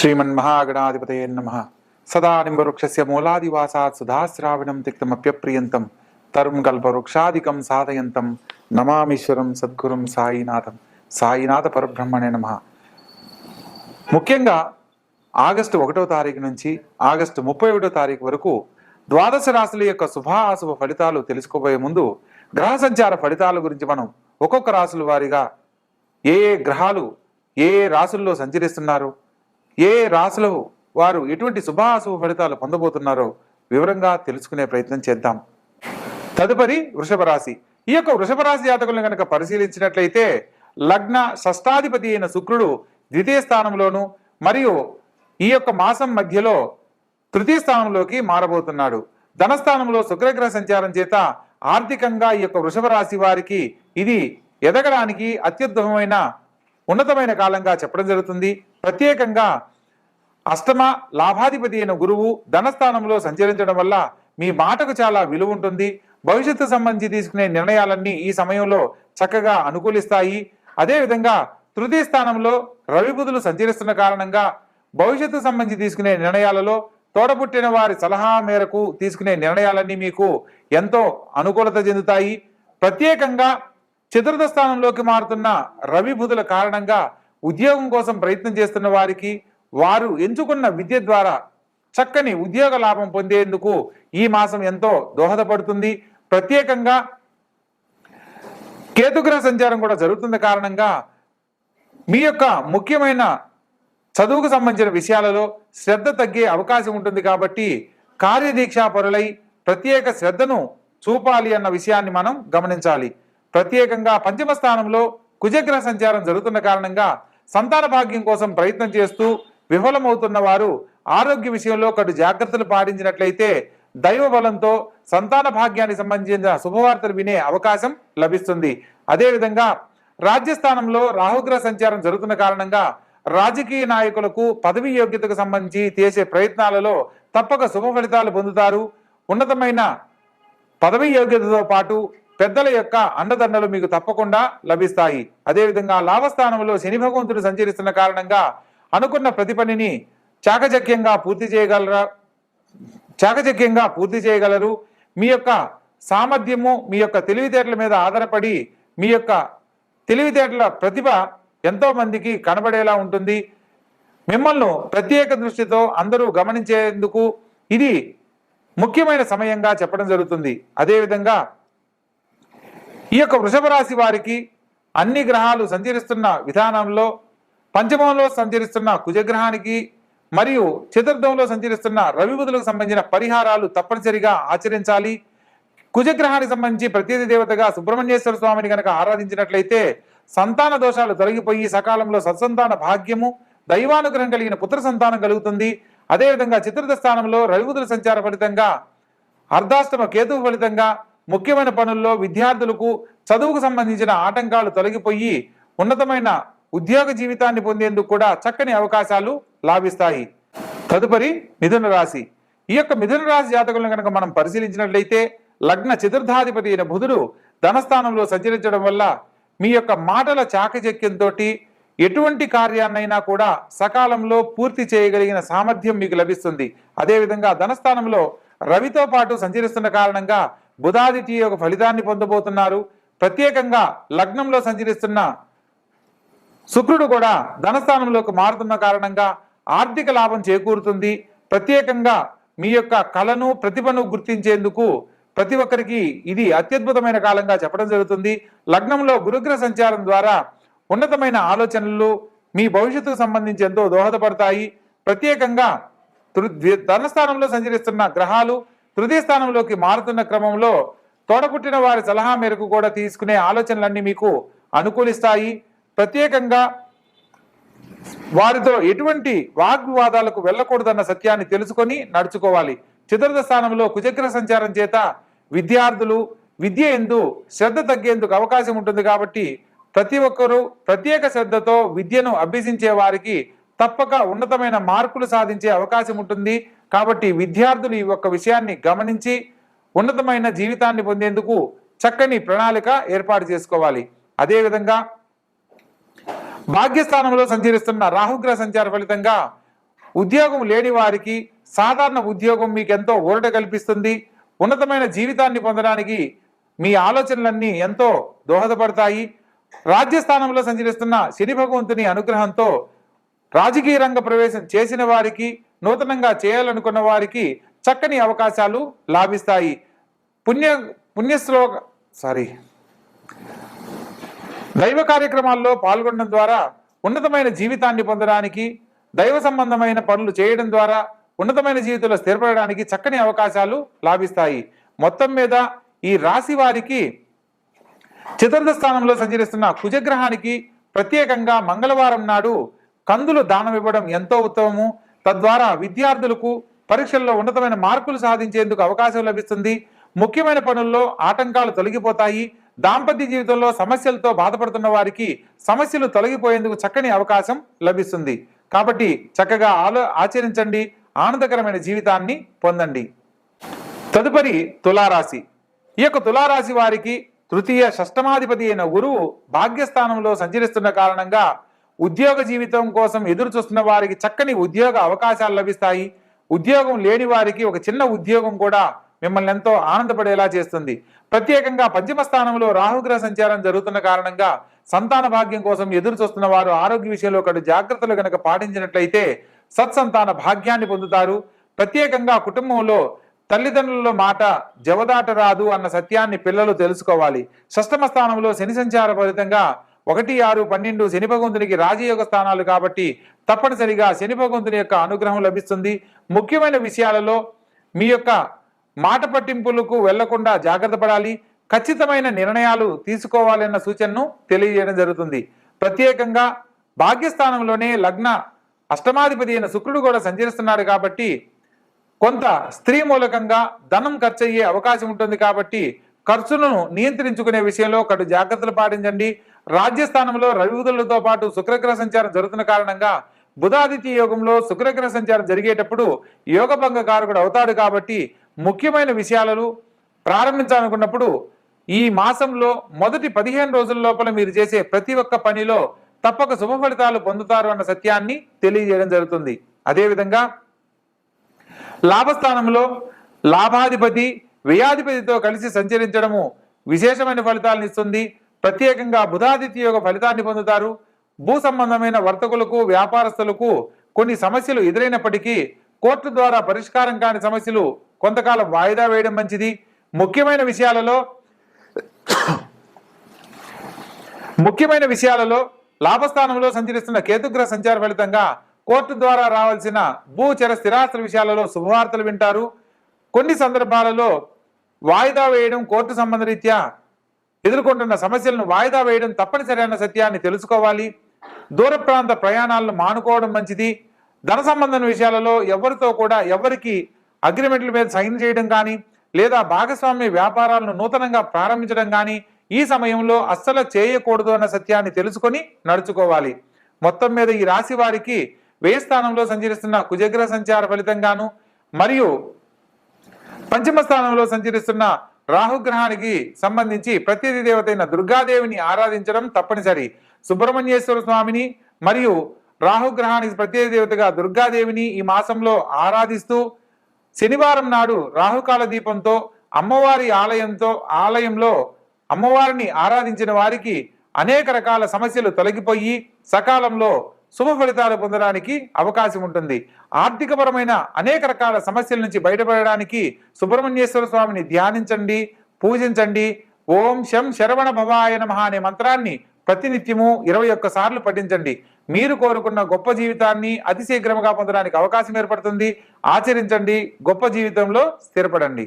श्रीमन्महागणाधिपतये नमः। सदा निम्बवृक्षस्य मूलादिवासात् सुधाश्रावणं तिक्तमप्यप्रियन्तं तरुं कल्पवृक्षादिकं साधयन्तं నమామీశ్వరం సద్గురుం సాయినాథం. సాయినాథ పరబ్రహ్మణే నమః. ముఖ్యంగా ఆగస్టు 1వ తారీఖు నుంచి ఆగస్టు 31వ తారీఖు వరకు ద్వాదశ రాశుల యొక్క శుభాశుభ ఫలితాలు తెలుసుకోబోయే ముందు గ్రహ సంచార ఫలితాల గురించి మనం ఒక్కొక్క రాశుల వారీగా ఏ ఏ గ్రహాలు ఏ ఏ రాశుల్లో సంచరిస్తున్నారు, ఏ రాశుల వారు ఎటువంటి శుభాశుభ ఫలితాలు పొందబోతున్నారో వివరంగా తెలుసుకునే ప్రయత్నం చేద్దాం. తదుపరి వృషభ రాశి. ఈ యొక్క వృషభ రాశి జాతకులను కనుక పరిశీలించినట్లయితే లగ్న షష్టాధిపతి అయిన శుక్రుడు ద్వితీయ స్థానంలోను మరియు ఈ యొక్క మాసం మధ్యలో తృతీయ స్థానంలోకి మారబోతున్నాడు. ధనస్థానంలో శుక్రగ్రహ సంచారం చేత ఆర్థికంగా ఈ యొక్క వృషభ రాశి వారికి ఇది ఎదగడానికి అత్యుత్తమమైన ఉన్నతమైన కాలంగా చెప్పడం జరుగుతుంది. ప్రత్యేకంగా అష్టమ లాభాధిపతి అయిన గురువు ధనస్థానంలో సంచరించడం వల్ల మీ మాటకు చాలా విలువ ఉంటుంది. భవిష్యత్తు సంబంధించి తీసుకునే నిర్ణయాలన్నీ ఈ సమయంలో చక్కగా అనుకూలిస్తాయి. అదేవిధంగా తృతీయ స్థానంలో రవి బుధులు సంచరిస్తున్న కారణంగా భవిష్యత్తు సంబంధించి తీసుకునే నిర్ణయాలలో తోడబుట్టిన వారి సలహా మేరకు తీసుకునే నిర్ణయాలన్నీ మీకు ఎంతో అనుకూలత చెందుతాయి. ప్రత్యేకంగా చతుర్థ స్థానంలోకి మారుతున్న రవి బుధుల కారణంగా ఉద్యోగం కోసం ప్రయత్నం చేస్తున్న వారికి వారు ఎంచుకున్న విద్య ద్వారా చక్కని ఉద్యోగ లాభం పొందేందుకు ఈ మాసం ఎంతో దోహదపడుతుంది. ప్రత్యేకంగా కేతుగ్రహ సంచారం కూడా జరుగుతున్న కారణంగా మీ యొక్క ముఖ్యమైన చదువుకు సంబంధించిన విషయాలలో శ్రద్ధ తగ్గే అవకాశం ఉంటుంది. కాబట్టి కార్యదీక్షా పరులై ప్రత్యేక శ్రద్ధను చూపాలి అన్న విషయాన్ని మనం గమనించాలి. ప్రత్యేకంగా పంచమ స్థానంలో కుజగ్రహ సంచారం జరుగుతున్న కారణంగా సంతాన భాగ్యం కోసం ప్రయత్నం చేస్తూ విఫలమవుతున్న వారు ఆరోగ్య విషయంలో కడు జాగ్రత్తలు పాటించినట్లయితే దైవ బలంతో సంతాన భాగ్యానికి సంబంధించిన శుభవార్తలు వినే అవకాశం లభిస్తుంది. అదేవిధంగా రాజ్యస్థానంలో రాహుగ్రహ సంచారం జరుగుతున్న కారణంగా రాజకీయ నాయకులకు పదవి యోగ్యతకు సంబంధించి చేసే ప్రయత్నాలలో తప్పక శుభ ఫలితాలు పొందుతారు. ఉన్నతమైన పదవి యోగ్యతతో పాటు పెద్దల యొక్క అండదండలు మీకు తప్పకుండా లభిస్తాయి. అదేవిధంగా లాభస్థానంలో శని భగవంతుడు సంచరిస్తున్న కారణంగా అనుకున్న ప్రతి పనిని చాకచక్యంగా పూర్తి చేయగలరు. మీ యొక్క సామర్థ్యము మీ యొక్క తెలివితేటల మీద ఆధారపడి మీ యొక్క తెలివితేటల ప్రతిభ ఎంతో మందికి కనబడేలా ఉంటుంది. మిమ్మల్ని ప్రత్యేక దృష్టితో అందరూ గమనించేందుకు ఇది ముఖ్యమైన సమయంగా చెప్పడం జరుగుతుంది. అదేవిధంగా ఈ యొక్క వృషభ రాశి వారికి అన్ని గ్రహాలు సంచరిస్తున్న విధానంలో పంచమంలో సంచరిస్తున్న కుజగ్రహానికి మరియు చతుర్థంలో సంచరిస్తున్న రవి బుధులకు సంబంధించిన పరిహారాలు తప్పనిసరిగా ఆచరించాలి. కుజగ్రహానికి సంబంధించి ప్రత్యేక దేవతగా సుబ్రహ్మణ్యేశ్వర స్వామిని కనుక ఆరాధించినట్లయితే సంతాన దోషాలు తొలగిపోయి సకాలంలో సత్సంతాన భాగ్యము దైవానుగ్రహం కలిగిన పుత్ర సంతానం కలుగుతుంది. అదేవిధంగా చతుర్థ స్థానంలో రవి బుధుల సంచార ఫలితంగా అర్ధాష్టమ కేతువు ఫలితంగా ముఖ్యమైన పనుల్లో విద్యార్థులకు చదువుకు సంబంధించిన ఆటంకాలు తొలగిపోయి ఉన్నతమైన ఉద్యోగ జీవితాన్ని పొందేందుకు కూడా చక్కని అవకాశాలు లాభిస్తాయి. తదుపరి మిథున రాశి. ఈ యొక్క మిథున రాశి జాతకులను కనుక మనం పరిశీలించినట్లయితే లగ్న చతుర్థాధిపతి అయిన బుధుడు ధనస్థానంలో సంచరించడం వల్ల మీ యొక్క మాటల చాకచక్యంతో ఎటువంటి కార్యాన్నైనా కూడా సకాలంలో పూర్తి చేయగలిగిన సామర్థ్యం మీకు లభిస్తుంది. అదేవిధంగా ధనస్థానంలో రవితో పాటు సంచరిస్తున్న కారణంగా బుధాదిత్య యొక్క ఫలితాన్ని పొందబోతున్నారు. ప్రత్యేకంగా లగ్నంలో సంచరిస్తున్న శుక్రుడు కూడా ధనస్థానంలోకి మారుతున్న కారణంగా ఆర్థిక లాభం చేకూరుతుంది. ప్రత్యేకంగా మీ యొక్క కళను ప్రతిభను గుర్తించేందుకు ప్రతి ఒక్కరికి ఇది అత్యద్భుతమైన కాలంగా చెప్పడం జరుగుతుంది. లగ్నంలో గురుగ్రహ సంచారం ద్వారా ఉన్నతమైన ఆలోచనలు మీ భవిష్యత్తుకు సంబంధించి ఎంతో దోహదపడతాయి. ప్రత్యేకంగా ధనస్థానంలో సంచరిస్తున్న గ్రహాలు తృతీయ స్థానంలోకి మారుతున్న క్రమంలో తోడపుట్టిన వారి సలహా మేరకు కూడా తీసుకునే ఆలోచనలన్నీ మీకు అనుకూలిస్తాయి. ప్రత్యేకంగా వారితో ఎటువంటి వాగ్వివాదాలకు వెళ్ళకూడదన్న సత్యాన్ని తెలుసుకొని నడుచుకోవాలి. చతుర్థ స్థానంలో కుజగ్రహ సంచారం చేత విద్యార్థులు విద్య ఎందు శ్రద్ధ తగ్గేందుకు అవకాశం ఉంటుంది. కాబట్టి ప్రతి ఒక్కరూ ప్రత్యేక శ్రద్ధతో విద్యను అభ్యసించే వారికి తప్పక ఉన్నతమైన మార్కులు సాధించే అవకాశం ఉంటుంది. కాబట్టి విద్యార్థులు ఈ ఒక్క విషయాన్ని గమనించి ఉన్నతమైన జీవితాన్ని పొందేందుకు చక్కని ప్రణాళిక ఏర్పాటు చేసుకోవాలి. అదేవిధంగా భాగ్యస్థానంలో సంచరిస్తున్న రాహుగ్రహ సంచార ఫలితంగా ఉద్యోగం లేని వారికి సాధారణ ఉద్యోగం మీకు ఎంతో ఊరట కల్పిస్తుంది. ఉన్నతమైన జీవితాన్ని పొందడానికి మీ ఆలోచనలన్నీ ఎంతో దోహదపడతాయి. రాజ్యస్థానంలో సంచరిస్తున్న శని భగవంతుని అనుగ్రహంతో రాజకీయ రంగ ప్రవేశం చేసిన వారికి, నూతనంగా చేయాలనుకున్న వారికి చక్కని అవకాశాలు లాభిస్తాయి. దైవ కార్యక్రమాల్లో పాల్గొనడం ద్వారా ఉన్నతమైన జీవితాన్ని పొందడానికి, దైవ సంబంధమైన పనులు చేయడం ద్వారా ఉన్నతమైన జీవితంలో స్థిరపడడానికి చక్కని అవకాశాలు లాభిస్తాయి. మొత్తం మీద ఈ రాశి వారికి చతుర్థ స్థానంలో సంచరిస్తున్న కుజగ్రహానికి ప్రత్యేకంగా మంగళవారం నాడు కందులు దానం ఇవ్వడం ఎంతో ఉత్తమము. తద్వారా విద్యార్థులకు పరీక్షల్లో ఉన్నతమైన మార్కులు సాధించేందుకు అవకాశం లభిస్తుంది. ముఖ్యమైన పనుల్లో ఆటంకాలు తొలగిపోతాయి. దాంపత్య జీవితంలో సమస్యలతో బాధపడుతున్న వారికి సమస్యలు తొలగిపోయేందుకు చక్కని అవకాశం లభిస్తుంది. కాబట్టి చక్కగా ఆచరించండి, ఆనందకరమైన జీవితాన్ని పొందండి. తదుపరి తులారాశి. ఈ యొక్క తులారాశి వారికి తృతీయ షష్టమాధిపతి అయిన గురువు భాగ్యస్థానంలో సంచరిస్తున్న కారణంగా ఉద్యోగ జీవితం కోసం ఎదురు చూస్తున్న వారికి చక్కని ఉద్యోగ అవకాశాలు లభిస్తాయి. ఉద్యోగం లేని వారికి ఒక చిన్న ఉద్యోగం కూడా మిమ్మల్ని ఎంతో ఆనందపడేలా చేస్తుంది. ప్రత్యేకంగా పంచమ స్థానంలో రాహుగ్రహ సంచారం జరుగుతున్న కారణంగా సంతాన భాగ్యం కోసం ఎదురు చూస్తున్న వారు ఆరోగ్య విషయంలో కడు జాగ్రత్తలు కనుక పాటించినట్లయితే సత్సంతాన భాగ్యాన్ని పొందుతారు. ప్రత్యేకంగా కుటుంబంలో తల్లిదండ్రుల మాట జవదాట రాదు అన్న సత్యాన్ని పిల్లలు తెలుసుకోవాలి. షష్టమ స్థానంలో శని సంచార ఫలితంగా 1, 6, 12 శని భగవంతునికి రాజయోగ స్థానాలు కాబట్టి తప్పనిసరిగా శని భగవంతుని యొక్క అనుగ్రహం లభిస్తుంది. ముఖ్యమైన విషయాలలో మీ యొక్క మాట పట్టింపులకు వెళ్లకుండా జాగ్రత్త పడాలి. ఖచ్చితమైన నిర్ణయాలు తీసుకోవాలన్న సూచనను తెలియజేయడం జరుగుతుంది. ప్రత్యేకంగా భాగ్యస్థానంలోనే లగ్న అష్టమాధిపతి అయిన శుక్రుడు కూడా సంచరిస్తున్నాడు కాబట్టి కొంత స్త్రీ మూలకంగా ధనం ఖర్చు అయ్యే అవకాశం ఉంటుంది. కాబట్టి ఖర్చులను నియంత్రించుకునే విషయంలో కడు జాగ్రత్తలు పాటించండి. రాజ్యస్థానంలో రవిబుధులతో పాటు శుక్రగ్రహ సంచారం జరుగుతున్న కారణంగా బుధాదిత్య యోగంలో శుక్రగ్రహ సంచారం జరిగేటప్పుడు యోగభంగ కారకుడు అవుతాడు. కాబట్టి ముఖ్యమైన విషయాలను ప్రారంభించాలనుకున్నప్పుడు ఈ మాసంలో మొదటి 15 రోజుల లోపల మీరు చేసే ప్రతి ఒక్క పనిలో తప్పక శుభ ఫలితాలు పొందుతారు అన్న సత్యాన్ని తెలియజేయడం జరుగుతుంది. అదేవిధంగా లాభస్థానంలో లాభాధిపతి వ్యయాధిపతితో కలిసి సంచరించడము విశేషమైన ఫలితాలను ఇస్తుంది. ప్రత్యేకంగా బుధాదిత్య యోగ ఫలితాన్ని పొందుతారు. భూ సంబంధమైన వర్తకులకు, వ్యాపారస్తులకు కొన్ని సమస్యలు ఎదురైనప్పటికీ కోర్టు ద్వారా పరిష్కారం కాని సమస్యలు కొంతకాలం వాయిదా వేయడం మంచిది. ముఖ్యమైన విషయాలలో లాభస్థానంలో సంచరిస్తున్న కేతుగ్రహ సంచార ఫలితంగా కోర్టు ద్వారా రావాల్సిన భూచర స్థిరాస్తుల విషయాలలో శుభవార్తలు వింటారు. కొన్ని సందర్భాలలో వాయిదా వేయడం, కోర్టు సంబంధ రీత్యా ఎదుర్కొంటున్న సమస్యలను వాయిదా వేయడం తప్పనిసరి అన్న సత్యాన్ని తెలుసుకోవాలి. దూర ప్రాంత ప్రయాణాలను మానుకోవడం మంచిది. ధన సంబంధం విషయాలలో ఎవరికి అగ్రిమెంట్ల మీద సైన్ చేయడం కానీ లేదా భాగస్వామ్య వ్యాపారాలను నూతనంగా ప్రారంభించడం కానీ ఈ సమయంలో అస్సలు చేయకూడదు అన్న సత్యాన్ని తెలుసుకొని నడుచుకోవాలి. మొత్తం మీద ఈ రాశి వారికి వ్యయ స్థానంలో సంచరిస్తున్న కుజగ్రహ సంచార ఫలితంగాను మరియు పంచమ స్థానంలో సంచరిస్తున్న రాహుగ్రహానికి సంబంధించి ప్రత్యేక దేవత అయిన దుర్గాదేవిని ఆరాధించడం తప్పనిసరి. సుబ్రహ్మణ్యేశ్వర స్వామిని మరియు రాహుగ్రహానికి ప్రత్యేక దేవతగా దుర్గాదేవిని ఈ మాసంలో ఆరాధిస్తూ శనివారం నాడు రాహుకాల దీపంతో అమ్మవారి ఆలయంలో అమ్మవారిని ఆరాధించిన వారికి అనేక రకాల సమస్యలు తొలగిపోయి సకాలంలో శుభ ఫలితాలు పొందడానికి అవకాశం ఉంటుంది. ఆర్థికపరమైన అనేక రకాల సమస్యల నుంచి బయటపడడానికి సుబ్రహ్మణ్యేశ్వర స్వామిని ధ్యానించండి, పూజించండి. ఓం శం శరవణ భవాయ నమః అనే మంత్రాన్ని ప్రతినిత్యము 21 సార్లు పఠించండి. మీరు కోరుకున్న గొప్ప జీవితాన్ని అతి శీఘ్రంగా పొందడానికి అవకాశం ఏర్పడుతుంది. ఆచరించండి, గొప్ప జీవితంలో స్థిరపడండి.